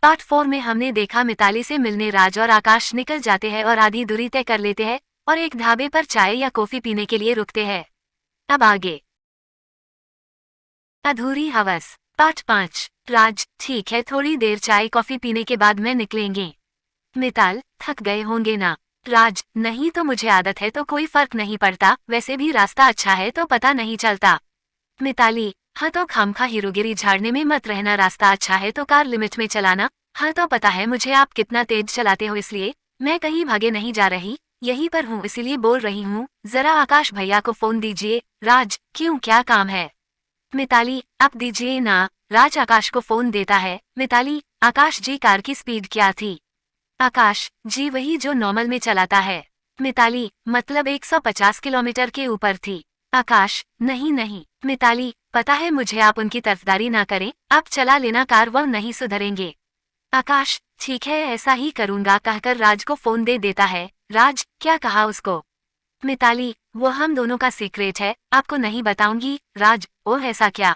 Part 4 में हमने देखा मिताली से मिलने राज और आकाश निकल जाते हैं और आधी दूरी तय कर लेते हैं और एक ढाबे पर चाय या कॉफी पीने के लिए रुकते हैं। अब आगे। अधूरी हवस पार्ट 5। राज, ठीक है, थोड़ी देर चाय कॉफी पीने के बाद मैं निकलेंगे। मिताल, थक गए होंगे ना? राज, नहीं तो मुझे आदत है तो कोई फर्क नहीं पड़ता, वैसे भी रास्ता अच्छा है तो पता नहीं चलता। मिताली, हाँ तो खामखा हीरोगिरी झाड़ने में मत रहना, रास्ता अच्छा है तो कार लिमिट में चलाना। हाँ तो पता है मुझे आप कितना तेज चलाते हो, इसलिए मैं कहीं भागे नहीं जा रही, यहीं पर हूँ इसीलिए बोल रही हूँ। जरा आकाश भैया को फोन दीजिए। राज, क्यों, क्या काम है? मिताली, आप दीजिए ना। राज आकाश को फोन देता है। मिताली, आकाश जी, कार की स्पीड क्या थी? आकाश जी, वही जो नॉर्मल में चलाता है। मिताली, मतलब 150 किलोमीटर के ऊपर थी। आकाश, नहीं नहीं। मिताली, पता है मुझे, आप उनकी तरफदारी ना करें, आप चला लेना कार, वह नहीं सुधरेंगे। आकाश, ठीक है ऐसा ही करूंगा, कहकर राज को फोन दे देता है। राज, क्या कहा उसको? मिताली, वो हम दोनों का सीक्रेट है, आपको नहीं बताऊंगी। राज, ओह ऐसा क्या?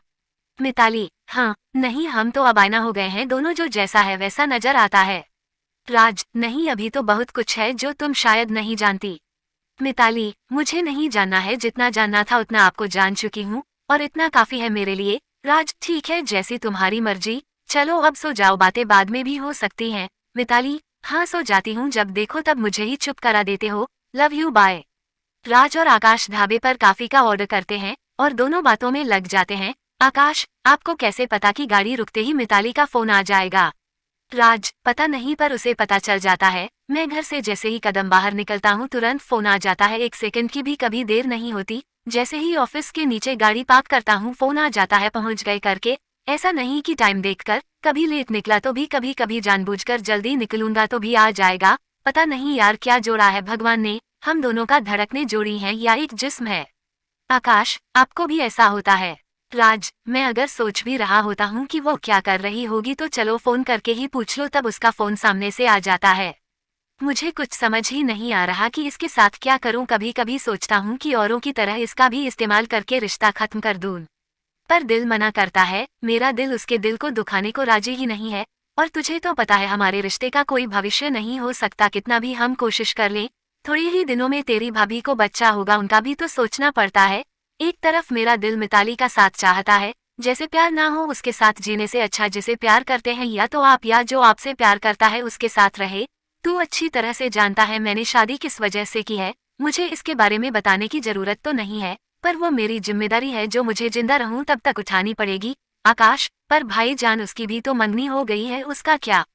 मिताली, हाँ, नहीं हम तो अब आईना हो गए हैं दोनों, जो जैसा है वैसा नजर आता है। राज, नहीं अभी तो बहुत कुछ है जो तुम शायद नहीं जानती। मिताली, मुझे नहीं जानना है, जितना जानना था उतना आपको जान चुकी हूँ और इतना काफी है मेरे लिए। राज, ठीक है जैसी तुम्हारी मर्जी, चलो अब सो जाओ, बातें बाद में भी हो सकती हैं। मिताली, हाँ सो जाती हूँ, जब देखो तब मुझे ही चुप करा देते हो। Love you, bye. राज और आकाश ढाबे पर काफी का ऑर्डर करते हैं और दोनों बातों में लग जाते हैं। आकाश, आपको कैसे पता कि गाड़ी रुकते ही मिताली का फोन आ जाएगा? राज, पता नहीं पर उसे पता चल जाता है। मैं घर से जैसे ही कदम बाहर निकलता हूँ तुरंत फोन आ जाता है, 1 सेकंड की भी कभी देर नहीं होती। जैसे ही ऑफिस के नीचे गाड़ी पार्क करता हूँ फोन आ जाता है, पहुँच गए करके। ऐसा नहीं कि टाइम देखकर, कभी लेट निकला तो भी, कभी कभी जानबूझकर जल्दी निकलूंगा तो भी आ जाएगा। पता नहीं यार क्या जोड़ा है भगवान ने, हम दोनों का धड़कने जोड़ी हैं या एक जिस्म है। आकाश, आपको भी ऐसा होता है? राज, मैं अगर सोच भी रहा होता हूँ कि वो क्या कर रही होगी तो चलो फोन करके ही पूछ लो, तब उसका फोन सामने से आ जाता है। मुझे कुछ समझ ही नहीं आ रहा कि इसके साथ क्या करूं, कभी कभी सोचता हूँ कि औरों की तरह इसका भी इस्तेमाल करके रिश्ता खत्म कर दूं, पर दिल मना करता है। मेरा दिल उसके दिल को दुखाने को राजी ही नहीं है। और तुझे तो पता है हमारे रिश्ते का कोई भविष्य नहीं हो सकता, कितना भी हम कोशिश कर लें। थोड़ी ही दिनों में तेरी भाभी को बच्चा होगा, उनका भी तो सोचना पड़ता है। एक तरफ मेरा दिल मिताली का साथ चाहता है, जैसे प्यार ना हो उसके साथ जीने से अच्छा जिसे प्यार करते हैं या तो आप या जो आपसे प्यार करता है उसके साथ रहे। तू अच्छी तरह से जानता है मैंने शादी किस वजह से की है, मुझे इसके बारे में बताने की जरूरत तो नहीं है, पर वो मेरी जिम्मेदारी है जो मुझे जिंदा रहूं तब तक उठानी पड़ेगी। आकाश, पर भाईजान उसकी भी तो मंगनी हो गई है, उसका क्या?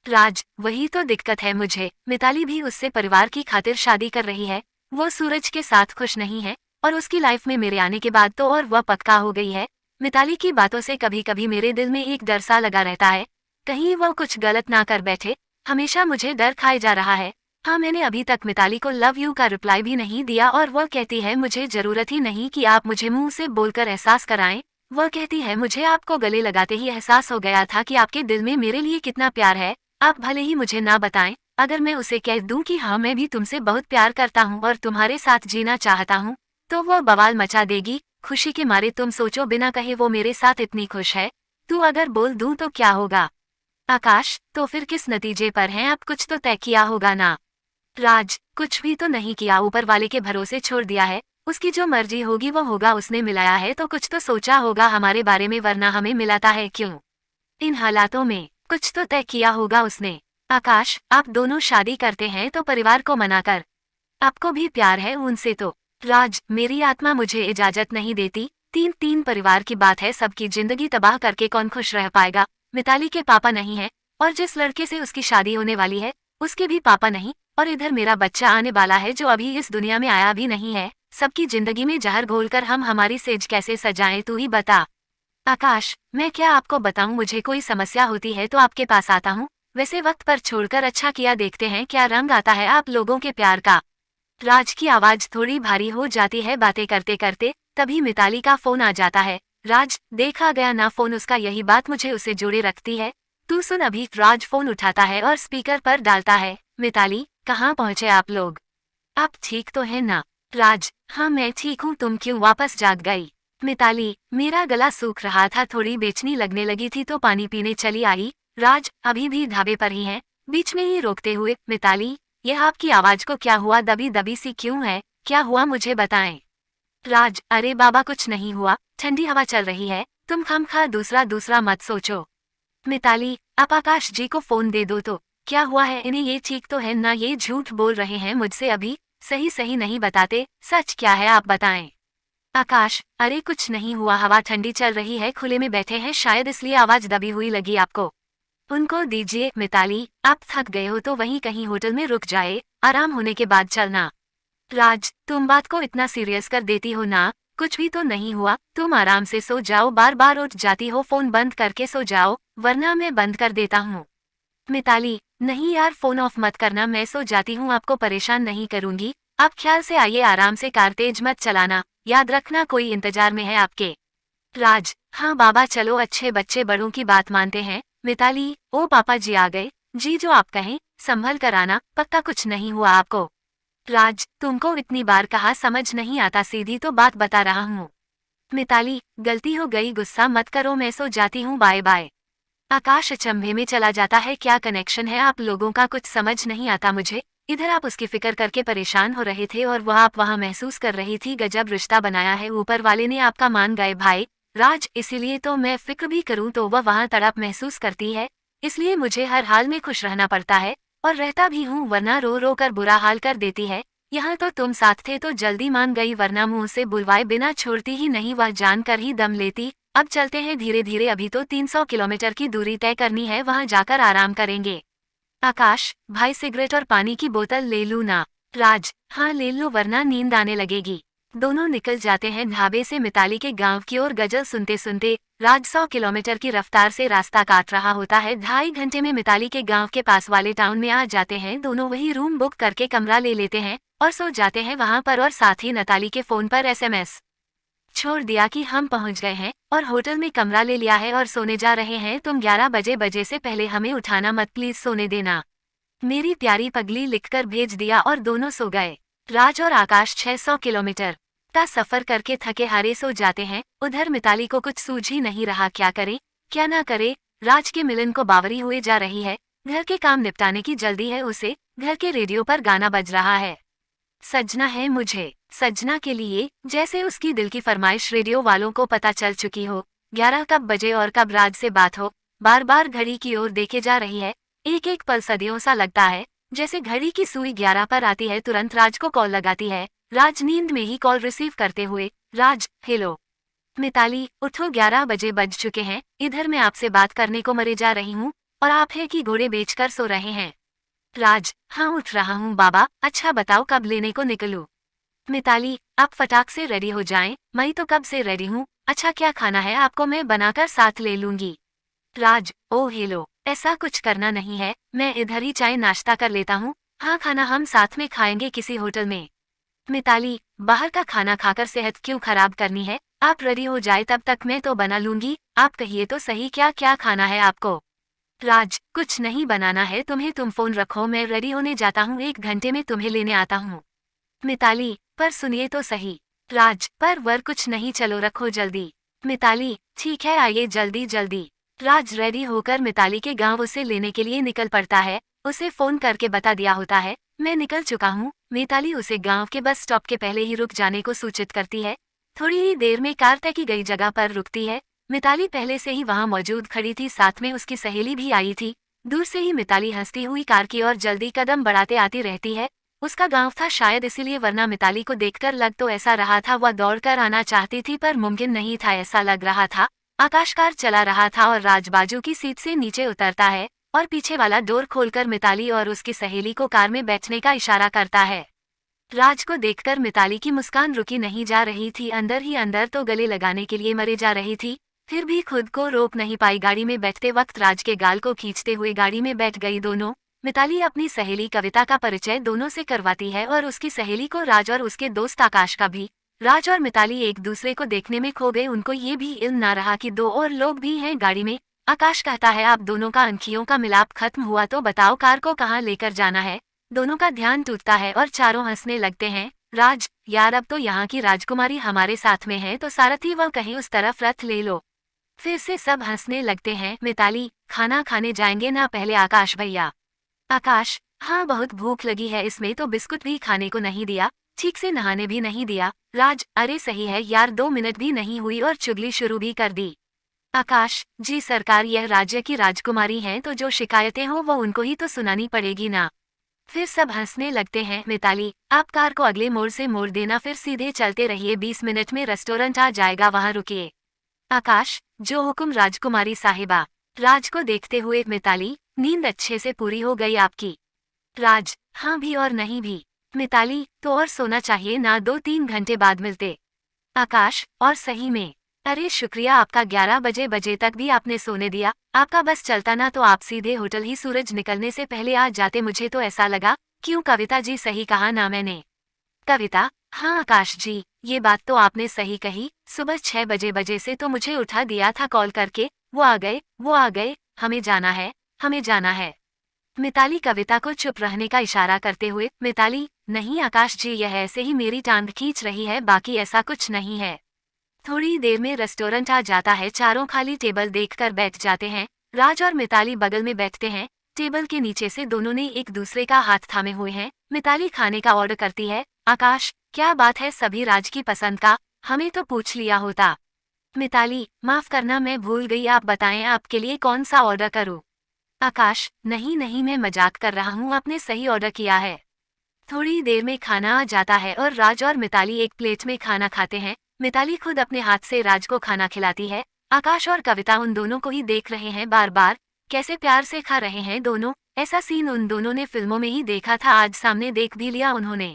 राज, वही तो दिक्कत है मुझे, मिताली भी उससे परिवार की खातिर शादी कर रही है। वो सूरज के साथ खुश नहीं है और उसकी लाइफ में मेरे आने के बाद तो और वह पक्का हो गई है। मिताली की बातों से कभी कभी मेरे दिल में एक डर सा लगा रहता है, कहीं वह कुछ गलत ना कर बैठे। हमेशा मुझे डर खाए जा रहा है। हाँ, मैंने अभी तक मिताली को लव यू का रिप्लाई भी नहीं दिया और वह कहती है मुझे जरूरत ही नहीं कि आप मुझे मुंह से बोलकर एहसास कराएं। वह कहती है मुझे आपको गले लगाते ही एहसास हो गया था कि आपके दिल में मेरे लिए कितना प्यार है। आप भले ही मुझे ना बताएं, अगर मैं उसे कह दूं कि हाँ मैं भी तुमसे बहुत प्यार करता हूँ और तुम्हारे साथ जीना चाहता हूँ, तो वह बवाल मचा देगी। खुशी के मारे तुम सोचो, बिना कहे वो मेरे साथ इतनी खुश है, तू अगर बोल दूं तो क्या होगा? आकाश, तो फिर किस नतीजे पर हैं आप, कुछ तो तय किया होगा ना? राज, कुछ भी तो नहीं किया, ऊपर वाले के भरोसे छोड़ दिया है, उसकी जो मर्जी होगी वो होगा, उसने मिलाया है तो कुछ तो सोचा होगा हमारे बारे में, वरना हमें मिलाता है क्यों? इन हालातों में कुछ तो तय किया होगा उसने। आकाश, आप दोनों शादी करते हैं तो परिवार को मनाकर, आपको भी प्यार है उनसे तो। राज, मेरी आत्मा मुझे इजाजत नहीं देती, तीन तीन परिवार की बात है, सबकी जिंदगी तबाह करके कौन खुश रह पाएगा? मिताली के पापा नहीं है और जिस लड़के से उसकी शादी होने वाली है उसके भी पापा नहीं, और इधर मेरा बच्चा आने वाला है जो अभी इस दुनिया में आया भी नहीं है। सबकी जिंदगी में जहर घोलकर हम हमारी सेज कैसे सजाएं, तू ही बता। आकाश, मैं क्या आपको बताऊं, मुझे कोई समस्या होती है तो आपके पास आता हूँ, वैसे वक्त पर छोड़कर अच्छा किया, देखते हैं क्या रंग आता है आप लोगों के प्यार का। राज की आवाज थोड़ी भारी हो जाती है बातें करते करते, तभी मिताली का फोन आ जाता है। राज, देखा गया ना फोन उसका, यही बात मुझे उसे जोड़े रखती है। तू सुन अभी। राज फोन उठाता है और स्पीकर पर डालता है। मिताली, कहाँ पहुँचे आप लोग? आप ठीक तो है ना? राज, हाँ मैं ठीक हूँ, तुम क्यों वापस जाग गई? मिताली, मेरा गला सूख रहा था, थोड़ी बेचैनी लगने लगी थी तो पानी पीने चली आई। राज अभी भी ढाबे पर ही है, बीच में ही रोकते हुए, मिताली यह आपकी आवाज को क्या हुआ, दबी दबी सी क्यों है, क्या हुआ मुझे बताएं। राज अरे बाबा कुछ नहीं हुआ, ठंडी हवा चल रही है, तुम खामखा दूसरा दूसरा मत सोचो। मिताली आप आकाश जी को फोन दे दो तो क्या हुआ है, इन्हें ये ठीक तो है ना, ये झूठ बोल रहे हैं मुझसे, अभी सही सही नहीं बताते, सच क्या है आप बताएं। आकाश अरे कुछ नहीं हुआ, हवा ठंडी चल रही है, खुले में बैठे हैं शायद इसलिए आवाज दबी हुई लगी आपको। उनको दीजिए। मिताली आप थक गए हो तो वहीं कहीं होटल में रुक जाए, आराम होने के बाद चलना। राज तुम बात को इतना सीरियस कर देती हो ना, कुछ भी तो नहीं हुआ, तुम आराम से सो जाओ, बार बार उठ जाती हो, फोन बंद करके सो जाओ वरना मैं बंद कर देता हूँ। मिताली नहीं यार फोन ऑफ मत करना, मैं सो जाती हूँ, आपको परेशान नहीं करूंगी, आप ख्याल से आइए, आराम से कार तेज मत चलाना, याद रखना कोई इंतजार में है आपके। राज हाँ बाबा चलो, अच्छे बच्चे बड़ों की बात मानते हैं। मिताली ओ पापा जी आ गए, जी जो आप कहें, संभल कर आना, पक्का कुछ नहीं हुआ आपको। राज तुमको इतनी बार कहा समझ नहीं आता, सीधी तो बात बता रहा हूँ। मिताली गलती हो गई, गुस्सा मत करो, मैं सो जाती हूँ, बाय बाय। आकाश अचंभे में चला जाता है, क्या कनेक्शन है आप लोगों का, कुछ समझ नहीं आता मुझे। इधर आप उसकी फिक्र करके परेशान हो रहे थे और वह आप वहाँ महसूस कर रही थी, गजब रिश्ता बनाया है ऊपर वाले ने, आपका मान गए भाई। राज इसीलिए तो मैं फिक्र भी करूँ तो वह वहाँ तड़प महसूस करती है, इसलिए मुझे हर हाल में खुश रहना पड़ता है, और रहता भी हूँ, वरना रो रो कर बुरा हाल कर देती है। यहाँ तो तुम साथ थे तो जल्दी मान गई, वरना मुंह से बुलवाए बिना छोड़ती ही नहीं, वह जान कर ही दम लेती। अब चलते हैं धीरे धीरे, अभी तो 300 किलोमीटर की दूरी तय करनी है, वहां जाकर आराम करेंगे। आकाश भाई सिगरेट और पानी की बोतल ले लूं ना। राज हाँ ले लो वरना नींद आने लगेगी। दोनों निकल जाते हैं ढाबे से मिताली के गांव की ओर, गजल सुनते सुनते। राज 100 किलोमीटर की रफ्तार से रास्ता काट रहा होता है, 2.5 घंटे में मिताली के गांव के पास वाले टाउन में आ जाते हैं दोनों, वही रूम बुक करके कमरा ले लेते हैं और सो जाते हैं वहां पर, और साथ ही मिताली के फोन पर SMS छोड़ दिया कि हम पहुंच गए हैं और होटल में कमरा ले लिया है और सोने जा रहे हैं, तुम 11 बजे से पहले हमें उठाना मत, प्लीज सोने देना, मेरी प्यारी पगली, लिखकर भेज दिया और दोनों सो गए। राज और आकाश 600 किलोमीटर का सफर करके थके हारे सो जाते हैं। उधर मिताली को कुछ सूझ ही नहीं रहा, क्या करे क्या ना करे। राज के मिलन को बावरी हुए जा रही है, घर के काम निपटाने की जल्दी है उसे। घर के रेडियो पर गाना बज रहा है, सजना है मुझे, सजना के लिए, जैसे उसकी दिल की फरमाइश रेडियो वालों को पता चल चुकी हो। 11 कब बजे और कब राज से बात हो, बार बार घड़ी की ओर देखे जा रही है, एक एक पल सदियों सा लगता है। जैसे घड़ी की सुई 11 पर आती है, तुरंत राज को कॉल लगाती है। राज नींद में ही कॉल रिसीव करते हुए, राज हेलो मिताली उठो, 11 बजे बज चुके हैं, इधर मैं आपसे बात करने को मरे जा रही हूँ और आप है कि घोड़े बेचकर सो रहे हैं। राज हाँ उठ रहा हूँ बाबा, अच्छा बताओ कब लेने को निकलूं। मिताली आप फटाक से रेडी हो जाएं, मैं तो कब से रेडी हूँ, अच्छा क्या खाना है आपको, मैं बनाकर साथ ले लूंगी। राज ओ हेलो, ऐसा कुछ करना नहीं है, मैं इधर ही चाय नाश्ता कर लेता हूँ, हाँ खाना हम साथ में खाएंगे किसी होटल में। मिताली बाहर का खाना खाकर सेहत क्यों खराब करनी है, आप रेडी हो जाए तब तक मैं तो बना लूंगी, आप कहिए तो सही क्या क्या खाना है आपको। राज कुछ नहीं बनाना है तुम्हें, तुम फोन रखो, मैं रेडी होने जाता हूँ, 1 घंटे में तुम्हें लेने आता हूँ। मिताली पर सुनिए तो सही। राज पर वर कुछ नहीं, चलो रखो जल्दी। मिताली ठीक है आइए जल्दी जल्दी। राज रेडी होकर मिताली के गांव उसे लेने के लिए निकल पड़ता है, उसे फोन करके बता दिया होता है मैं निकल चुका हूँ। मिताली उसे गांव के बस स्टॉप के पहले ही रुक जाने को सूचित करती है। थोड़ी ही देर में कार तय की गई जगह पर रुकती है। मिताली पहले से ही वहां मौजूद खड़ी थी, साथ में उसकी सहेली भी आई थी। दूर से ही मिताली हंसती हुई कार की ओर जल्दी कदम बढ़ाते आती रहती है। उसका गांव था शायद इसीलिए, वरना मिताली को देखकर लग तो ऐसा रहा था वह दौड़कर आना चाहती थी पर मुमकिन नहीं था, ऐसा लग रहा था। आकाश कार चला रहा था और राज बाजू की सीट से नीचे उतरता है और पीछे वाला डोर खोलकर मिताली और उसकी सहेली को कार में बैठने का इशारा करता है। राज को देखकर मिताली की मुस्कान रुकी नहीं जा रही थी, अंदर ही अंदर तो गले लगाने के लिए मरे जा रही थी, फिर भी खुद को रोक नहीं पाई। गाड़ी में बैठते वक्त राज के गाल को खींचते हुए गाड़ी में बैठ गई दोनों। मिताली अपनी सहेली कविता का परिचय दोनों से करवाती है और उसकी सहेली को राज और उसके दोस्त आकाश का भी। राज और मिताली एक दूसरे को देखने में खो गए, उनको ये भी इल्म ना रहा कि 2 और लोग भी हैं गाड़ी में। आकाश कहता है आप दोनों का आंखियों का मिलाप खत्म हुआ तो बताओ कार को कहाँ लेकर जाना है। दोनों का ध्यान टूटता है और चारों हंसने लगते हैं। राज यार अब तो यहाँ की राजकुमारी हमारे साथ में है तो सारथी वह कहीं उस तरफ रथ ले लो। फिर से सब हंसने लगते हैं। मिताली, खाना खाने जाएंगे ना पहले आकाश भैया? आकाश, हाँ बहुत भूख लगी है, इसमें तो बिस्कुट भी खाने को नहीं दिया, ठीक से नहाने भी नहीं दिया। राज, अरे सही है यार, 2 मिनट भी नहीं हुई और चुगली शुरू भी कर दी। आकाश, जी सरकार, यह राज्य की राजकुमारी हैं तो जो शिकायतें हो वो उनको ही तो सुनानी पड़ेगी ना। फिर सब हंसने लगते हैं। मिताली, आप कार को अगले मोड़ से मोड़ देना, फिर सीधे चलते रहिए, 20 मिनट में रेस्टोरेंट आ जाएगा, वहां रुकिए। आकाश, जो हुक्म राजकुमारी साहिबा। राज को देखते हुए मिताली, नींद अच्छे से पूरी हो गई आपकी? राज, हाँ भी और नहीं भी। मिताली, तो और सोना चाहिए ना, 2-3 घंटे बाद मिलते। आकाश, और सही में। अरे शुक्रिया आपका, 11 बजे तक भी आपने सोने दिया। आपका बस चलता ना तो आप सीधे होटल ही सूरज निकलने से पहले आ जाते, मुझे तो ऐसा लगा। क्यों कविता जी, सही कहा ना मैंने? कविता, हाँ आकाश जी, ये बात तो आपने सही कही, सुबह 6 बजे से तो मुझे उठा दिया था कॉल करके। वो आ गए, हमें जाना है, हमें जाना है। मिताली कविता को चुप रहने का इशारा करते हुए, मिताली, नहीं आकाश जी, यह ऐसे ही मेरी टांग खींच रही है, बाकी ऐसा कुछ नहीं है। थोड़ी देर में रेस्टोरेंट आ जाता है, चारों खाली टेबल देखकर बैठ जाते हैं। राज और मिताली बगल में बैठते हैं। टेबल के नीचे से दोनों ने एक दूसरे का हाथ थामे हुए हैं। मिताली खाने का ऑर्डर करती है। आकाश, क्या बात है, सभी राज की पसंद का, हमें तो पूछ लिया होता। मिताली, माफ करना, मैं भूल गई, आप बताएं आपके लिए कौन सा ऑर्डर करूं? आकाश, नहीं नहीं, मैं मजाक कर रहा हूं, आपने सही ऑर्डर किया है। थोड़ी देर में खाना आ जाता है और राज और मिताली एक प्लेट में खाना खाते हैं। मिताली खुद अपने हाथ से राज को खाना खिलाती है। आकाश और कविता उन दोनों को ही देख रहे हैं बार बार, कैसे प्यार से खा रहे हैं दोनों। ऐसा सीन उन दोनों ने फिल्मों में ही देखा था, आज सामने देख भी लिया उन्होंने।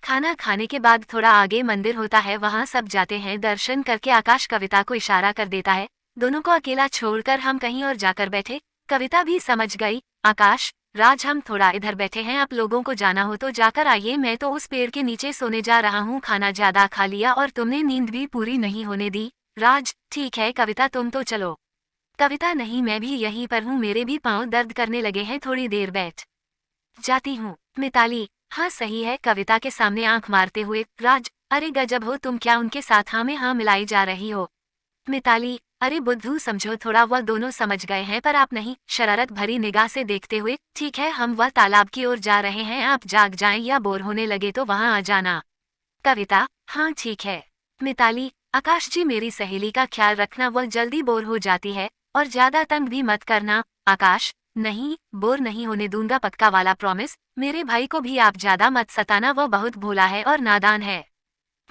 खाना खाने के बाद थोड़ा आगे मंदिर होता है, वहां सब जाते हैं। दर्शन करके आकाश कविता को इशारा कर देता है, दोनों को अकेला छोड़कर हम कहीं और जाकर बैठे। कविता भी समझ गई। आकाश, राज, हम थोड़ा इधर बैठे हैं, आप लोगों को जाना हो तो जाकर आइए, मैं तो उस पेड़ के नीचे सोने जा रहा हूँ, खाना ज्यादा खा लिया और तुमने नींद भी पूरी नहीं होने दी। राज, ठीक है कविता, तुम तो चलो। कविता, नहीं मैं भी यहीं पर हूँ, मेरे भी पाँव दर्द करने लगे हैं, थोड़ी देर बैठ जाती हूँ। मिताली, हाँ सही है, कविता के सामने आंख मारते हुए। राज, अरे गजब हो तुम, क्या उनके साथ हाँ में हाँ मिलाई जा रही हो? मिताली, अरे बुद्धू समझो थोड़ा, वह दोनों समझ गए हैं पर आप नहीं। शरारत भरी निगाह से देखते हुए, ठीक है, हम वह तालाब की ओर जा रहे हैं, आप जाग जाएं या बोर होने लगे तो वहां आ जाना। कविता, हाँ ठीक है। मिताली, आकाश जी, मेरी सहेली का ख्याल रखना, वह जल्दी बोर हो जाती है, और ज्यादा तंग भी मत करना। आकाश, नहीं, बोर नहीं होने दूंगा, पक्का वाला प्रॉमिस। मेरे भाई को भी आप ज्यादा मत सताना, वह बहुत भोला है और नादान है।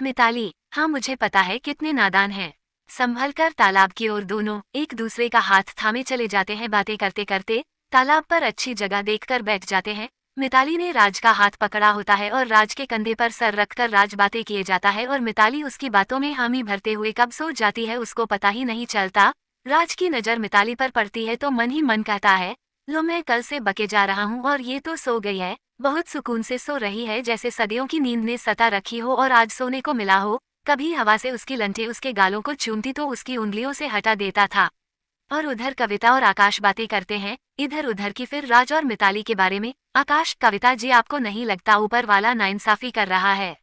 मिताली, हाँ मुझे पता है कितने नादान हैं। संभल कर तालाब की ओर दोनों एक दूसरे का हाथ थामे चले जाते हैं। बातें करते करते तालाब पर अच्छी जगह देखकर बैठ जाते हैं। मिताली ने राज का हाथ पकड़ा होता है और राज के कंधे पर सर रखकर राज बातें किए जाता है और मिताली उसकी बातों में हामी भरते हुए कब सो जाती है उसको पता ही नहीं चलता। राज की नजर मिताली पर पड़ती है तो मन ही मन कहता है, लो मैं कल से बके जा रहा हूँ और ये तो सो गई है, बहुत सुकून से सो रही है, जैसे सदियों की नींद ने सता रखी हो और आज सोने को मिला हो। कभी हवा से उसकी लंठे उसके गालों को चूमती तो उसकी उंगलियों से हटा देता था। और उधर कविता और आकाश बातें करते हैं, इधर उधर की, फिर राज और मिताली के बारे में। आकाश, कविता जी, आपको नहीं लगता ऊपर वाला नाइंसाफी कर रहा है?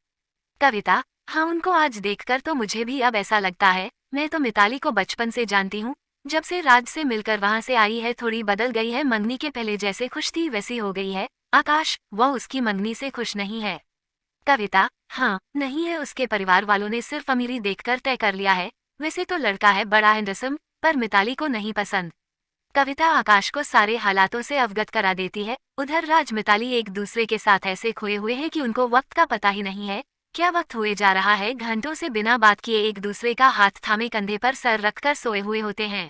कविता, हाँ उनको आज देखकर तो मुझे भी अब ऐसा लगता है। मैं तो मिताली को बचपन से जानती हूँ, जब से राज से मिलकर वहां से आई है थोड़ी बदल गई है, मंगनी के पहले जैसे खुश थी वैसी हो गई है। आकाश, वह उसकी मंगनी से खुश नहीं है। कविता, हाँ नहीं है, उसके परिवार वालों ने सिर्फ अमीरी देखकर तय कर लिया है। वैसे तो लड़का है बड़ा हैंडसम, पर मिताली को नहीं पसंद। कविता आकाश को सारे हालातों से अवगत करा देती है। उधर राज मिताली एक दूसरे के साथ ऐसे खोए हुए हैं कि उनको वक्त का पता ही नहीं है। क्या वक्त हुए जा रहा है, घंटों से बिना बात किए एक दूसरे का हाथ थामे कंधे पर सर रखकर सोए हुए होते हैं।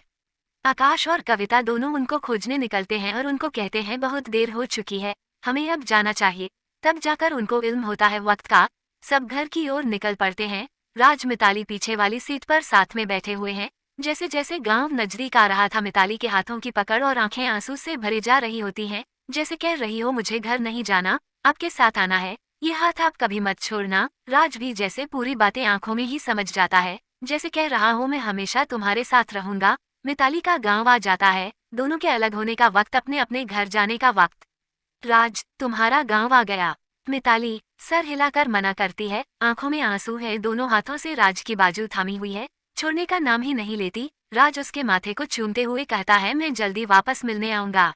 आकाश और कविता दोनों उनको खोजने निकलते हैं और उनको कहते हैं बहुत देर हो चुकी है, हमें अब जाना चाहिए। तब जाकर उनको इल्म होता है वक्त का। सब घर की ओर निकल पड़ते हैं। राज मिताली पीछे वाली सीट पर साथ में बैठे हुए हैं। जैसे जैसे गांव नजदीक आ रहा था, मिताली के हाथों की पकड़ और आंखें आंसू से भरे जा रही होती हैं, जैसे कह रही हो मुझे घर नहीं जाना, आपके साथ आना है, ये हाथ आप कभी मत छोड़ना। राज भी जैसे पूरी बातें आंखों में ही समझ जाता है, जैसे कह रहा हो मैं हमेशा तुम्हारे साथ रहूंगा। मिताली का गांव आ जाता है, दोनों के अलग होने का वक्त, अपने अपने घर जाने का वक्त। राज, तुम्हारा गांव आ गया। मिताली सर हिलाकर मना करती है, आंखों में आंसू है, दोनों हाथों से राज की बाजू थामी हुई है। छोड़ने का नाम ही नहीं लेती। राज उसके माथे को चूमते हुए कहता है, मैं जल्दी वापस मिलने आऊंगा।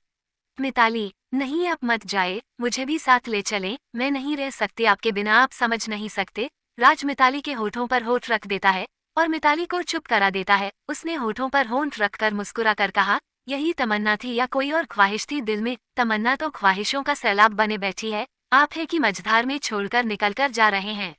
मिताली, नहीं आप मत जाए, मुझे भी साथ ले चलें, मैं नहीं रह सकती आपके बिना, आप समझ नहीं सकते। राज मिताली के होठों पर होठ रख देता है और मिताली को चुप करा देता है। उसने होठों पर होंठ रखकर मुस्कुरा कर कहा, यही तमन्ना थी या कोई और ख्वाहिश थी दिल में? तमन्ना तो ख्वाहिशों का सैलाब बने बैठी है, आप है कि मझधार में छोड़कर निकलकर जा रहे हैं।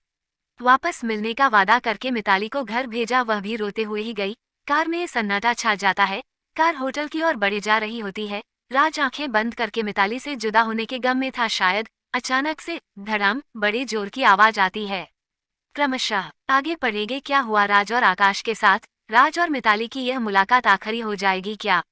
वापस मिलने का वादा करके मिताली को घर भेजा, वह भी रोते हुए ही गई। कार में सन्नाटा छा जाता है। कार होटल की ओर बढ़े जा रही होती है। राज आंखें बंद करके मिताली से जुदा होने के गम में था शायद। अचानक से धड़ाम बड़े जोर की आवाज आती है। क्रमशः आगे पढ़ेंगे क्या हुआ राज और आकाश के साथ। राज और मिताली की यह मुलाकात आखिरी हो जाएगी क्या?